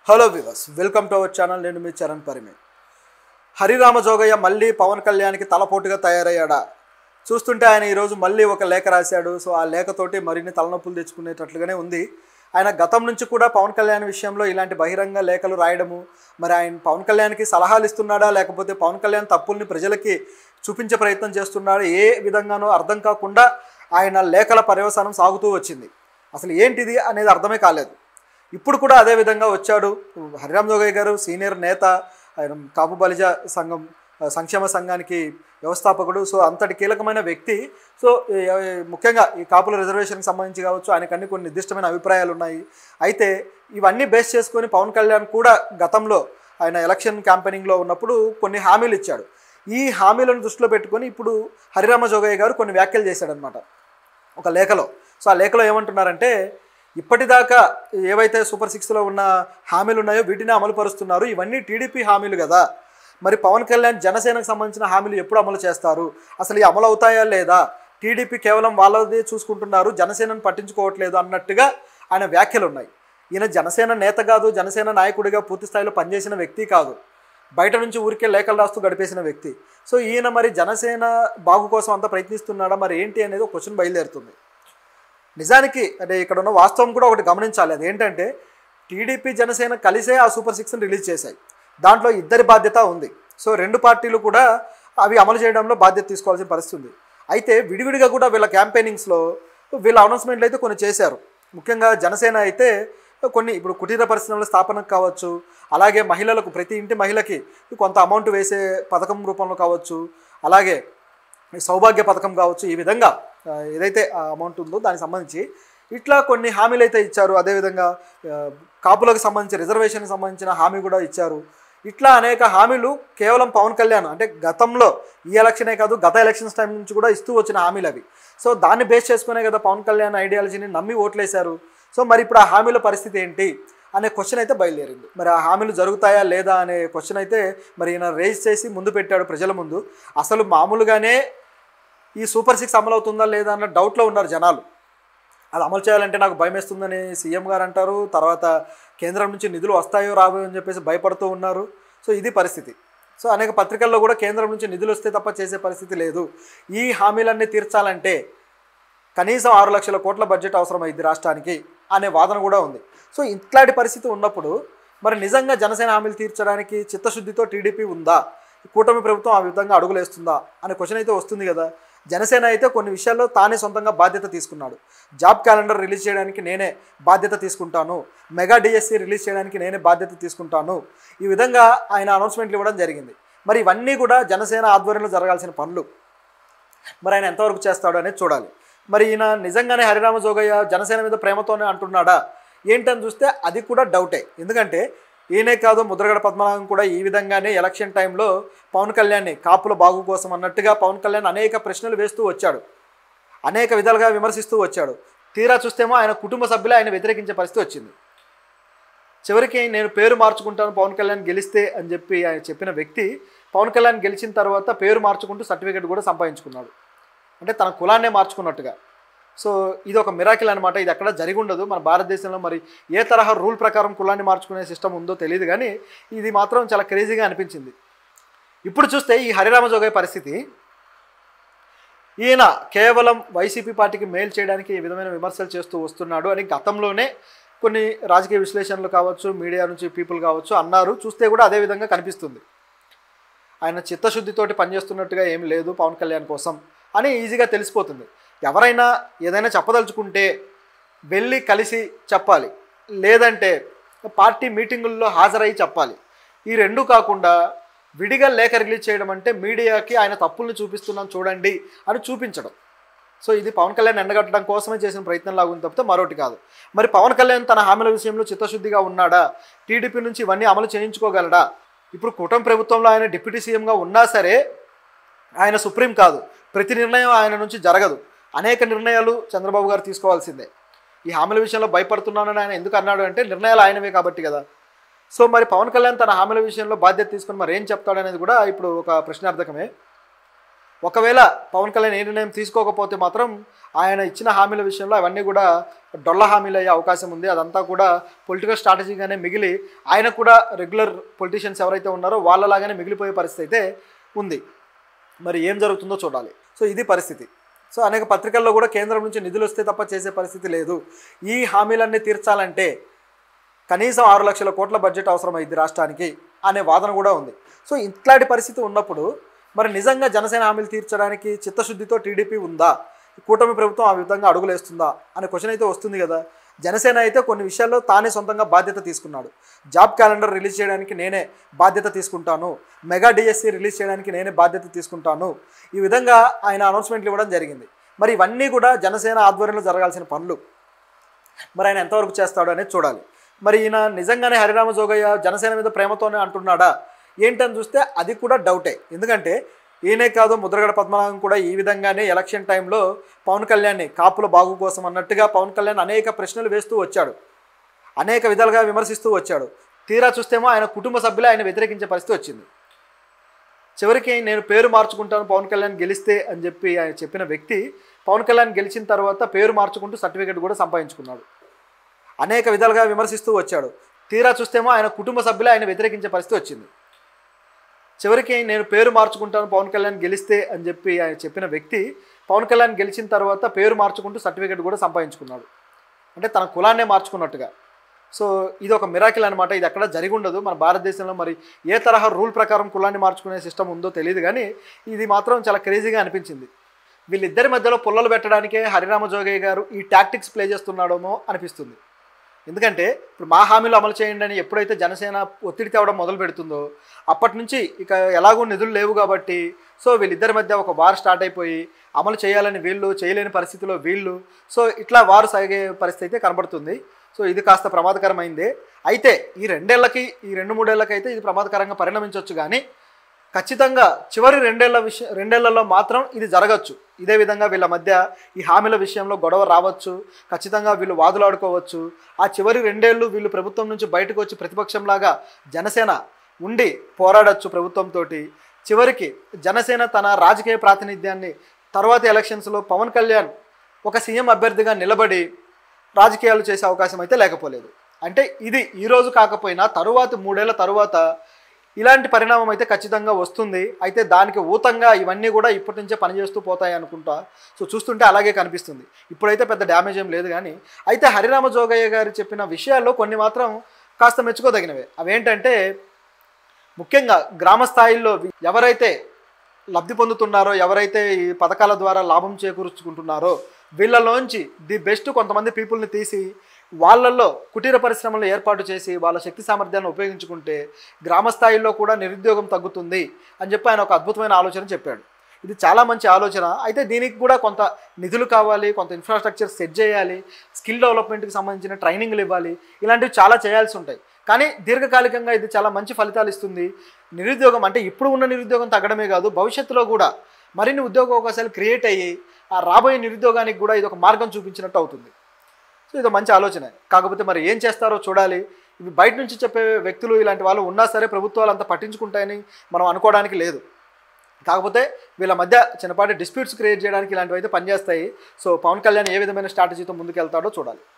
Hello viewers, welcome to our channel. నేను మీ చరణ్ పరిమే. హరిరామ జోగయ్య మళ్ళీ పవన్ కళ్యాణ్కి తలపోటుగా తయారయ్యాడా? చూస్తుంటే ఆయన ఈరోజు మళ్ళీ ఒక లేఖ రాశాడు. సో ఆ లేఖతోటి మరిన్ని తలనొప్పులు తెచ్చుకునేటట్లుగానే ఉంది. ఆయన గతం నుంచి కూడా పవన్ కళ్యాణ్ విషయంలో ఇలాంటి బహిరంగ లేఖలు రాయడము, మరి ఆయన పవన్ కళ్యాణ్కి సలహాలు ఇస్తున్నాడా లేకపోతే పవన్ కళ్యాణ్ తప్పుల్ని ప్రజలకి చూపించే ప్రయత్నం చేస్తున్నాడా, ఏ విధంగానో అర్థం కాకుండా ఆయన లేఖల పర్యవసానం సాగుతూ వచ్చింది. అసలు ఏంటిది అనేది అర్థమే కాలేదు. ఇప్పుడు కూడా అదే విధంగా వచ్చాడు. హరిరామ జోగయ్య గారు సీనియర్ నేత, ఆయన కాపు బలిజ సంఘం సంక్షేమ సంఘానికి వ్యవస్థాపకుడు. సో అంతటి కీలకమైన వ్యక్తి. సో ముఖ్యంగా ఈ కాపుల రిజర్వేషన్కి సంబంధించి కావచ్చు, ఆయనకు కొన్ని నిర్దిష్టమైన అభిప్రాయాలు ఉన్నాయి. అయితే ఇవన్నీ బేస్ చేసుకొని పవన్ కళ్యాణ్ కూడా గతంలో ఆయన ఎలక్షన్ క్యాంపెయినింగ్లో ఉన్నప్పుడు కొన్ని హామీలు ఇచ్చాడు. ఈ హామీలను దృష్టిలో పెట్టుకొని ఇప్పుడు హరిరామ జోగయ్య గారు కొన్ని వ్యాఖ్యలు చేశాడనమాట ఒక లేఖలో. సో ఆ లేఖలో ఏమంటున్నారంటే, ఇప్పటిదాకా ఏవైతే సూపర్ 6లో ఉన్న హామీలు ఉన్నాయో వీటిని అమలు పరుస్తున్నారు. ఇవన్నీ టీడీపీ హామీలు కదా, మరి పవన్ కళ్యాణ్ జనసేనకు సంబంధించిన హామీలు ఎప్పుడు అమలు చేస్తారు? అసలు ఈ అమలు అవుతాయా లేదా? టీడీపీ కేవలం వాళ్ళదే చూసుకుంటున్నారు, జనసేనను పట్టించుకోవట్లేదు అన్నట్టుగా ఆయన వ్యాఖ్యలు ఉన్నాయి. ఈయన జనసేన నేత కాదు, జనసేన నాయకుడిగా పూర్తి స్థాయిలో పనిచేసిన వ్యక్తి కాదు, బయట నుంచి ఊరికే లేఖలు రాస్తూ గడిపేసిన వ్యక్తి. సో ఈయన మరి జనసేన బాగు కోసం అంతా ప్రయత్నిస్తున్నాడా, మరి ఏంటి అనేది ఒక క్వశ్చన్ బయలుదేరుతుంది. నిజానికి అంటే ఇక్కడ ఉన్న వాస్తవం కూడా ఒకటి గమనించాలి. అదేంటంటే టీడీపీ జనసేన కలిసే ఆ సూపర్ 6ని రిలీజ్ చేశాయి. దాంట్లో ఇద్దరి బాధ్యత ఉంది. సో రెండు పార్టీలు కూడా అవి అమలు చేయడంలో బాధ్యత తీసుకోవాల్సిన పరిస్థితి ఉంది. అయితే విడివిడిగా కూడా వీళ్ళ క్యాంపెయినింగ్స్లో వీళ్ళ అనౌన్స్మెంట్లు అయితే కొన్ని చేశారు. ముఖ్యంగా జనసేన అయితే కొన్ని ఇప్పుడు కుటీర పరిశ్రమల స్థాపనకు కావచ్చు, అలాగే మహిళలకు ప్రతి ఇంటి మహిళకి కొంత అమౌంట్ వేసే పథకం రూపంలో కావచ్చు, అలాగే సౌభాగ్య పథకం కావచ్చు, ఈ విధంగా ఏదైతే అమౌంట్ ఉందో దానికి సంబంధించి ఇట్లా కొన్ని హామీలు అయితే ఇచ్చారు. అదేవిధంగా కాపులకు సంబంధించి రిజర్వేషన్కి సంబంధించిన హామీ కూడా ఇచ్చారు. ఇట్లా అనేక హామీలు కేవలం పవన్ కళ్యాణ్ అంటే గతంలో ఈ ఎలక్షనే కాదు, గత ఎలక్షన్స్ టైం నుంచి కూడా ఇస్తూ వచ్చిన హామీలు అవి. సో దాన్ని బేస్ చేసుకునే కదా పవన్ కళ్యాణ్ ఐడియాలజీని నమ్మి ఓట్లేశారు. సో మరి ఇప్పుడు ఆ హామీల పరిస్థితి ఏంటి అనే క్వశ్చన్ అయితే బయలుదేరింది. మరి ఆ హామీలు జరుగుతాయా లేదా అనే క్వశ్చన్ అయితే మరి ఈయన రేజ్ చేసి ముందు పెట్టాడు ప్రజల ముందు. అసలు మామూలుగానే ఈ సూపర్ 6 అమలు అవుతుందా లేదా అన్న డౌట్లో ఉన్నారు జనాలు. అది అమలు చేయాలంటే నాకు భయం వేస్తుందని సీఎం గారు అంటారు. తర్వాత కేంద్రం నుంచి నిధులు వస్తాయో రాబోయో అని చెప్పేసి భయపడుతూ ఉన్నారు. సో ఇది పరిస్థితి. సో అనేక పత్రికల్లో కూడా కేంద్రం నుంచి నిధులు వస్తే తప్ప చేసే పరిస్థితి లేదు, ఈ హామీలన్నీ తీర్చాలంటే కనీసం 6 లక్షల కోట్ల బడ్జెట్ అవసరమైంది రాష్ట్రానికి అనే వాదన కూడా ఉంది. సో ఇట్లాంటి పరిస్థితి ఉన్నప్పుడు మరి నిజంగా జనసేన హామీలు తీర్చడానికి చిత్తశుద్ధితో టీడీపీ ఉందా, కూటమి ప్రభుత్వం ఆ విధంగా అడుగులేస్తుందా అనే క్వశ్చన్ అయితే వస్తుంది కదా. జనసేన అయితే కొన్ని విషయాల్లో తానే సొంతంగా బాధ్యత తీసుకున్నాడు. జాబ్ క్యాలెండర్ రిలీజ్ చేయడానికి నేనే బాధ్యత తీసుకుంటాను, మెగా డిఎస్సి రిలీజ్ చేయడానికి నేనే బాధ్యత తీసుకుంటాను, ఈ విధంగా ఆయన అనౌన్స్మెంట్లు ఇవ్వడం జరిగింది. మరి ఇవన్నీ కూడా జనసేన ఆధ్వర్యంలో జరగాల్సిన పనులు. మరి ఆయన ఎంతవరకు చేస్తాడు అనేది చూడాలి. మరి ఈయన నిజంగానే హరిరామ జోగయ్య జనసేన మీద ప్రేమతోనే అంటున్నాడా ఏంటని చూస్తే అది కూడా డౌటే. ఎందుకంటే ఈయనే కాదు, ముద్రగడ పద్మనాభం కూడా ఈ విధంగానే ఎలక్షన్ టైంలో పవన్ కళ్యాణ్ని కాపుల బాగు కోసం అన్నట్టుగా పవన్ కళ్యాణ్ అనేక ప్రశ్నలు వేస్తూ వచ్చాడు, అనేక విధాలుగా విమర్శిస్తూ వచ్చాడు. తీరా చూస్తేమో ఆయన కుటుంబ సభ్యులే ఆయన వ్యతిరేకించే పరిస్థితి వచ్చింది. చివరికి నేను పేరు మార్చుకుంటాను పవన్ కళ్యాణ్ గెలిస్తే అని చెప్పి ఆయన చెప్పిన వ్యక్తి పవన్ కళ్యాణ్ గెలిచిన తర్వాత పేరు మార్చుకుంటూ సర్టిఫికేట్ కూడా సంపాదించుకున్నాడు. అంటే తన కులాన్నే మార్చుకున్నట్టుగా. సో ఇది ఒక మిరాకిల్ అనమాట. ఇది ఎక్కడ జరిగి ఉండదు మన భారతదేశంలో. మరి ఏ తరహా రూల్ ప్రకారం కులాన్ని మార్చుకునే సిస్టమ్ ఉందో తెలియదు, కానీ ఇది మాత్రం చాలా క్రేజీగా అనిపించింది. ఇప్పుడు చూస్తే ఈ హరిరామ జోగయ్య పరిస్థితి, ఈయన కేవలం వైసీపీ పార్టీకి మేలు చేయడానికి ఈ విధమైన విమర్శలు చేస్తూ వస్తున్నాడు అని గతంలోనే కొన్ని రాజకీయ విశ్లేషణలు కావచ్చు, మీడియా నుంచి పీపుల్ కావచ్చు అన్నారు. చూస్తే కూడా అదే విధంగా కనిపిస్తుంది. ఆయన చిత్తశుద్ధితోటి పనిచేస్తున్నట్టుగా ఏం లేదు పవన్ కళ్యాణ్ కోసం అని ఈజీగా తెలిసిపోతుంది. ఎవరైనా ఏదైనా చెప్పదలుచుకుంటే వెళ్ళి కలిసి చెప్పాలి, లేదంటే పార్టీ మీటింగుల్లో హాజరై చెప్పాలి. ఈ రెండు కాకుండా విడిగా లేఖ రిలీజ్ చేయడం అంటే మీడియాకి ఆయన తప్పుల్ని చూపిస్తున్నాం చూడండి అని చూపించడం. సో ఇది పవన్ కళ్యాణ్ ఎండగట్టడం కోసమే చేసిన ప్రయత్నం లాగుంది తప్పితే మరొకటి కాదు. మరి పవన్ కళ్యాణ్ తన హామీల విషయంలో చిత్తశుద్ధిగా ఉన్నాడా? టీడీపీ నుంచి ఇవన్నీ అమలు చేయించుకోగలడా? ఇప్పుడు కూటమి ప్రభుత్వంలో ఆయన డిప్యూటీ సీఎంగా ఉన్నా సరే ఆయన సుప్రీం కాదు, ప్రతి నిర్ణయం ఆయన నుంచి జరగదు. అనేక నిర్ణయాలు చంద్రబాబు గారు తీసుకోవాల్సిందే. ఈ హామీల విషయంలో భయపడుతున్నానని ఆయన ఎందుకు అన్నాడు అంటే నిర్ణయాలు ఆయనవే కాబట్టి కదా. సో మరి పవన్ కళ్యాణ్ తన హామీల విషయంలో బాధ్యత తీసుకుని మరి ఏం చెప్తాడనేది కూడా ఇప్పుడు ఒక ప్రశ్నార్థకమే. ఒకవేళ పవన్ కళ్యాణ్ ఏ నిర్ణయం తీసుకోకపోతే మాత్రం ఆయన ఇచ్చిన హామీల విషయంలో అవన్నీ కూడా డొల్ల హామీలు అయ్యే అవకాశం ఉంది. అదంతా కూడా పొలిటికల్ స్ట్రాటజీగానే మిగిలి ఆయన కూడా రెగ్యులర్ పొలిటీషియన్స్ ఎవరైతే ఉన్నారో వాళ్ళలాగానే మిగిలిపోయే పరిస్థితి అయితే ఉంది. మరి ఏం జరుగుతుందో చూడాలి. సో ఇది పరిస్థితి. సో అనేక పత్రికల్లో కూడా కేంద్రం నుంచి నిధులు వస్తే తప్ప చేసే పరిస్థితి లేదు, ఈ హామీలన్నీ తీర్చాలంటే కనీసం 6 లక్షల కోట్ల బడ్జెట్ అవసరమైంది రాష్ట్రానికి అనే వాదన కూడా ఉంది. సో ఇట్లాంటి పరిస్థితి ఉన్నప్పుడు మరి నిజంగా జనసేన హామీలు తీర్చడానికి చిత్తశుద్ధితో టీడీపీ ఉందా, కూటమి ప్రభుత్వం ఆ విధంగా అడుగులేస్తుందా అనే క్వశ్చన్ అయితే వస్తుంది కదా. జనసేన అయితే కొన్ని విషయాల్లో తానే సొంతంగా బాధ్యత తీసుకున్నాడు. జాబ్ క్యాలెండర్ రిలీజ్ చేయడానికి నేనే బాధ్యత తీసుకుంటాను, మెగా డిఎస్సి రిలీజ్ చేయడానికి నేనే బాధ్యత తీసుకుంటాను, ఈ విధంగా ఆయన అనౌన్స్మెంట్లు ఇవ్వడం జరిగింది. మరి ఇవన్నీ కూడా జనసేన ఆధ్వర్యంలో జరగాల్సిన పనులు. మరి ఆయన ఎంతవరకు చేస్తాడు అనేది చూడాలి. మరి ఈయన నిజంగానే హరిరామ జోగయ్య జనసేన మీద ప్రేమతోనే అంటున్నాడా ఏంటని చూస్తే అది కూడా డౌటే. ఎందుకంటే ఈయనే కాదు, ముద్రగడ పద్మనాభం కూడా ఈ విధంగానే ఎలక్షన్ టైంలో పవన్ కళ్యాణ్ని కాపుల బాగు కోసం అన్నట్టుగా పవన్ కళ్యాణ్ అనేక ప్రశ్నలు వేస్తూ వచ్చాడు, అనేక విధాలుగా విమర్శిస్తూ వచ్చాడు. తీరా చూస్తేమో ఆయన కుటుంబ సభ్యులే ఆయన వ్యతిరేకించే పరిస్థితి వచ్చింది. చివరికి నేను పేరు మార్చుకుంటాను పవన్ కళ్యాణ్ గెలిస్తే అని చెప్పి ఆయన చెప్పిన వ్యక్తి పవన్ కళ్యాణ్ గెలిచిన తర్వాత పేరు మార్చుకుంటూ సర్టిఫికేట్ కూడా సంపాదించుకున్నాడు. అనేక విధాలుగా విమర్శిస్తూ వచ్చాడు. తీరా చూస్తేమో ఆయన కుటుంబ సభ్యులే ఆయన వ్యతిరేకించే పరిస్థితి వచ్చింది. చివరికి నేను పేరు మార్చుకుంటాను పవన్ కళ్యాణ్ గెలిస్తే అని చెప్పి ఆయన చెప్పిన వ్యక్తి పవన్ కళ్యాణ్ గెలిచిన తర్వాత పేరు మార్చుకుంటూ సర్టిఫికేట్ కూడా సంపాదించుకున్నాడు. అంటే తన కులాన్నే మార్చుకున్నట్టుగా. సో ఇది ఒక మిరాకిల్ అనమాట. ఇది ఎక్కడ జరిగి ఉండదు మన భారతదేశంలో. మరి ఏ తరహా రూల్ ప్రకారం కులాన్ని మార్చుకునే సిస్టమ్ ఉందో తెలియదు, కానీ ఇది మాత్రం చాలా క్రేజీగా అనిపించింది. వీళ్ళిద్దరి మధ్యలో పుల్లలు పెట్టడానికే హరిరామ జోగయ్య గారు ఈ టాక్టిక్స్ ప్లే చేస్తున్నాడేమో అనిపిస్తుంది. ఎందుకంటే ఇప్పుడు మా హామీలు అమలు చేయండి అని ఎప్పుడైతే జనసేన ఒత్తిడి తేవడం మొదలు పెడుతుందో అప్పటి నుంచి ఇక ఎలాగో నిధులు లేవు కాబట్టి సో వీళ్ళిద్దరి మధ్య ఒక వార్ స్టార్ట్ అయిపోయి అమలు చేయాలని వీళ్ళు, చేయలేని పరిస్థితిలో వీళ్ళు, సో ఇట్లా వారు సాగే పరిస్థితి అయితే కనబడుతుంది. సో ఇది కాస్త ప్రమాదకరమైందే. అయితే ఈ 2-3 ఏళ్ళకి అయితే ఇది ప్రమాదకరంగా పరిణమించవచ్చు, కానీ ఖచ్చితంగా చివరి 2 ఏళ్లలో మాత్రం ఇది జరగచ్చు. ఇదే విధంగా వీళ్ళ మధ్య ఈ హామీల విషయంలో గొడవ రావచ్చు, ఖచ్చితంగా వీళ్ళు వాదులాడుకోవచ్చు. ఆ చివరి 2 ఏళ్ళు వీళ్ళు ప్రభుత్వం నుంచి బయటకు వచ్చి ప్రతిపక్షంలాగా జనసేన ఉండి పోరాడచ్చు ప్రభుత్వంతో. చివరికి జనసేన తన రాజకీయ ప్రాతినిధ్యాన్ని తర్వాత ఎలక్షన్స్లో పవన్ కళ్యాణ్ ఒక సీఎం అభ్యర్థిగా నిలబడి రాజకీయాలు చేసే అవకాశం అయితే లేకపోలేదు. అంటే ఇది ఈరోజు కాకపోయినా తరువాత 3 ఏళ్ల తరువాత ఇలాంటి పరిణామం అయితే ఖచ్చితంగా వస్తుంది. అయితే దానికి ఊతంగా ఇవన్నీ కూడా ఇప్పటి నుంచే పనిచేస్తూ పోతాయి అనుకుంటా. సో చూస్తుంటే అలాగే కనిపిస్తుంది. ఇప్పుడైతే పెద్ద డ్యామేజ్ ఏం లేదు, కానీ అయితే హరిరామ జోగయ్య గారు చెప్పిన విషయాల్లో కొన్ని మాత్రం కాస్త మెచ్చుకోదగినవే. అవేంటంటే ముఖ్యంగా గ్రామ స్థాయిల్లో ఎవరైతే లబ్ధి పొందుతున్నారో, ఎవరైతే ఈ పథకాల ద్వారా లాభం చేకూర్చుకుంటున్నారో వీళ్ళలోంచి ది బెస్ట్ కొంతమంది పీపుల్ని తీసి వాళ్ళల్లో కుటీర పరిశ్రమలు ఏర్పాటు చేసి వాళ్ళ శక్తి సామర్థ్యాన్ని ఉపయోగించుకుంటే గ్రామ స్థాయిలో కూడా నిరుద్యోగం తగ్గుతుంది అని చెప్పి ఆయన ఒక అద్భుతమైన ఆలోచన చెప్పాడు. ఇది చాలా మంచి ఆలోచన. అయితే దీనికి కూడా కొంత నిధులు కావాలి, కొంత ఇన్ఫ్రాస్ట్రక్చర్ సెట్ చేయాలి, స్కిల్ డెవలప్మెంట్కి సంబంధించిన ట్రైనింగ్లు ఇవ్వాలి, ఇలాంటివి చాలా చేయాల్సి ఉంటాయి. కానీ దీర్ఘకాలికంగా ఇది చాలా మంచి ఫలితాలు ఇస్తుంది. నిరుద్యోగం అంటే ఇప్పుడు ఉన్న నిరుద్యోగం తగ్గడమే కాదు, భవిష్యత్తులో కూడా మరిన్ని ఉద్యోగ అవకాశాలు క్రియేట్ అయ్యి ఆ రాబోయే నిరుద్యోగానికి కూడా ఇది ఒక మార్గం చూపించినట్టు అవుతుంది. సో ఇది మంచి ఆలోచన. కాకపోతే మరి ఏం చేస్తారో చూడాలి. ఇవి బయట నుంచి చెప్పే వ్యక్తులు ఇలాంటి వాళ్ళు ఉన్నా సరే ప్రభుత్వాలు అంతా పట్టించుకుంటాయని మనం అనుకోవడానికి లేదు. కాకపోతే వీళ్ళ మధ్య చిన్నపాటి డిస్ప్యూట్స్ క్రియేట్ చేయడానికి ఇలాంటివి అయితే పనిచేస్తాయి. సో పవన్ కళ్యాణ్ ఏ విధమైన స్ట్రాటజీతో ముందుకు వెళ్తాడో చూడాలి.